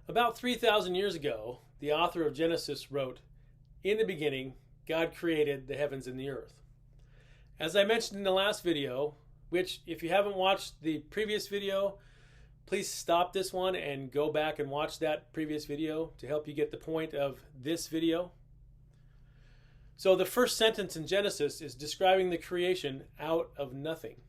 About 3,000 years ago, the author of Genesis wrote, "In the beginning, God created the heavens and the earth." As I mentioned in the last video, which if you haven't watched the previous video, please stop this one and go back and watch that previous video to help you get the point of this video. So the first sentence in Genesis is describing the creation out of nothing.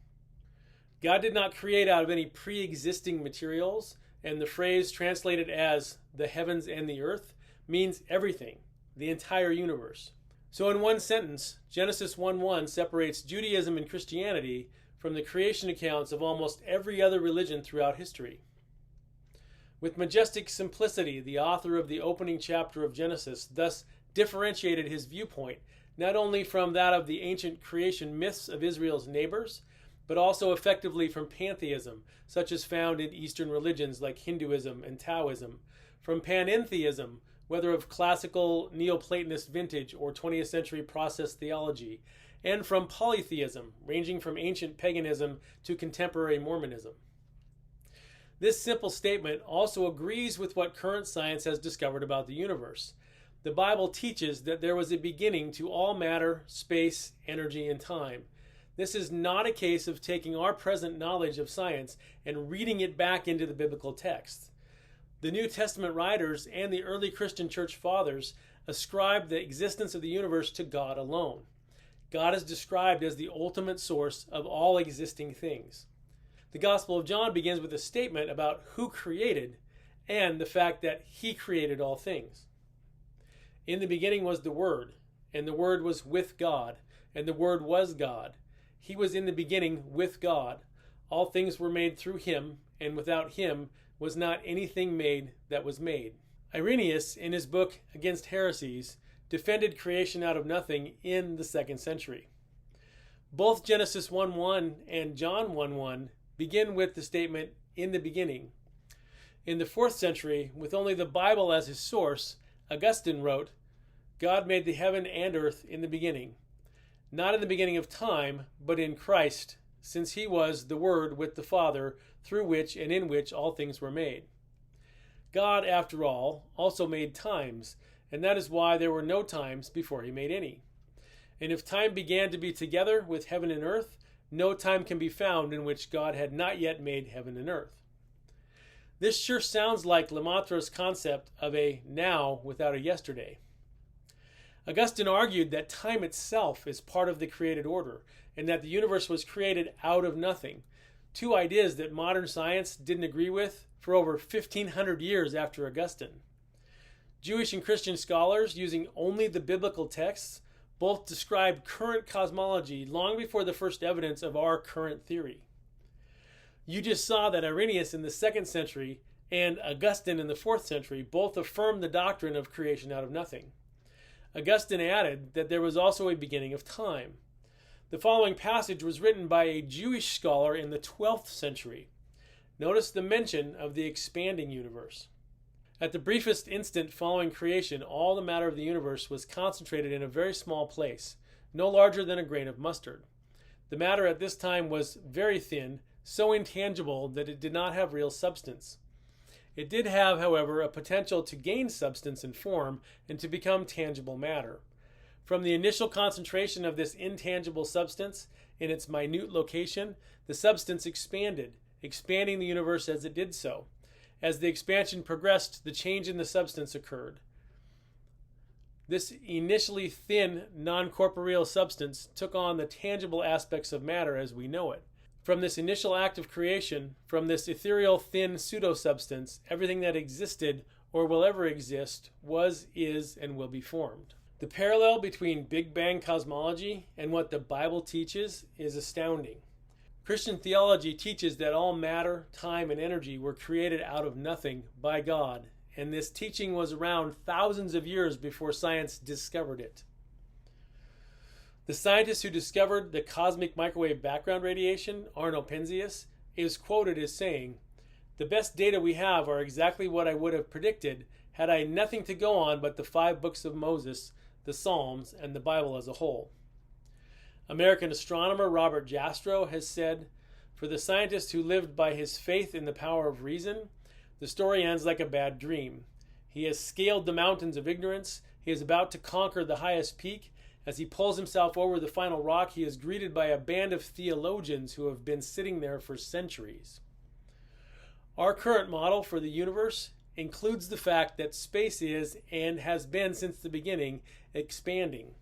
God did not create out of any pre-existing materials, and the phrase translated as the heavens and the earth means everything, the entire universe. So in one sentence, Genesis 1:1 separates Judaism and Christianity from the creation accounts of almost every other religion throughout history. With majestic simplicity, the author of the opening chapter of Genesis thus differentiated his viewpoint not only from that of the ancient creation myths of Israel's neighbors, but also effectively from pantheism, such as found in Eastern religions like Hinduism and Taoism, from panentheism, whether of classical Neoplatonist vintage or 20th century process theology, and from polytheism, ranging from ancient paganism to contemporary Mormonism. This simple statement also agrees with what current science has discovered about the universe. The Bible teaches that there was a beginning to all matter, space, energy, and time. This is not a case of taking our present knowledge of science and reading it back into the biblical text. The New Testament writers and the early Christian church fathers ascribed the existence of the universe to God alone. God is described as the ultimate source of all existing things. The Gospel of John begins with a statement about who created and the fact that he created all things. In the beginning was the Word, and the Word was with God, and the Word was God. He was in the beginning with God. All things were made through him, and without him was not anything made that was made. Irenaeus, in his book Against Heresies, defended creation out of nothing in the 2nd century. Both Genesis 1:1 and John 1:1 begin with the statement, "in the beginning." In the 4th century, with only the Bible as his source, Augustine wrote, "God made the heaven and earth in the beginning, not in the beginning of time, but in Christ, since he was the Word with the Father, through which and in which all things were made." God, after all, also made times, and that is why there were no times before he made any. And if time began to be together with heaven and earth, no time can be found in which God had not yet made heaven and earth. This sure sounds like Lemaitre's concept of a now without a yesterday. Augustine argued that time itself is part of the created order, and that the universe was created out of nothing, two ideas that modern science didn't agree with for over 1,500 years after Augustine. Jewish and Christian scholars, using only the biblical texts, both described current cosmology long before the first evidence of our current theory. You just saw that Irenaeus in the 2nd century and Augustine in the 4th century both affirmed the doctrine of creation out of nothing. Augustine added that there was also a beginning of time. The following passage was written by a Jewish scholar in the 12th century. Notice the mention of the expanding universe. At the briefest instant following creation, all the matter of the universe was concentrated in a very small place, no larger than a grain of mustard. The matter at this time was very thin, so intangible that it did not have real substance. It did have, however, a potential to gain substance and form and to become tangible matter. From the initial concentration of this intangible substance in its minute location, the substance expanded, expanding the universe as it did so. As the expansion progressed, the change in the substance occurred. This initially thin, non-corporeal substance took on the tangible aspects of matter as we know it. From this initial act of creation, from this ethereal, thin pseudo-substance, everything that existed or will ever exist was, is, and will be formed. The parallel between Big Bang cosmology and what the Bible teaches is astounding. Christian theology teaches that all matter, time, and energy were created out of nothing by God, and this teaching was around thousands of years before science discovered it. The scientist who discovered the cosmic microwave background radiation, Arno Penzias, is quoted as saying, "The best data we have are exactly what I would have predicted had I nothing to go on but the 5 books of Moses, the Psalms, and the Bible as a whole." American astronomer Robert Jastrow has said, "For the scientist who lived by his faith in the power of reason, The story ends like a bad dream. He has scaled the mountains of ignorance. He is about to conquer the highest peak. As he pulls himself over the final rock, he is greeted by a band of theologians who have been sitting there for centuries. Our current model for the universe includes the fact that space is, and has been since the beginning, expanding.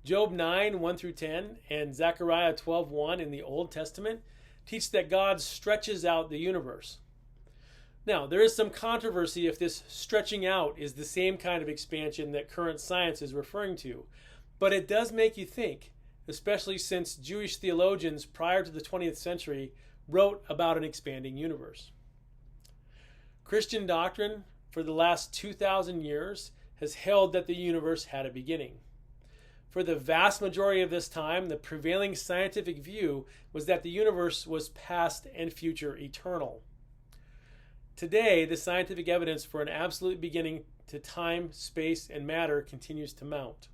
Job 9, 1 through 10, and Zechariah 12:1 in the Old Testament teach that God stretches out the universe. Now, there is some controversy if this stretching out is the same kind of expansion that current science is referring to, but it does make you think, especially since Jewish theologians prior to the 20th century wrote about an expanding universe. Christian doctrine for the last 2,000 years has held that the universe had a beginning. For the vast majority of this time, the prevailing scientific view was that the universe was past and future eternal. Today, the scientific evidence for an absolute beginning to time, space, and matter continues to mount.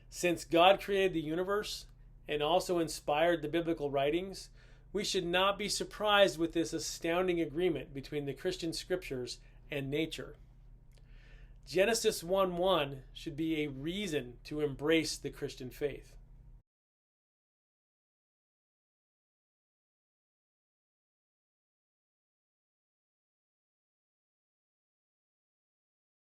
Since God created the universe and also inspired the biblical writings, we should not be surprised with this astounding agreement between the Christian scriptures and nature. Genesis 1:1 should be a reason to embrace the Christian faith.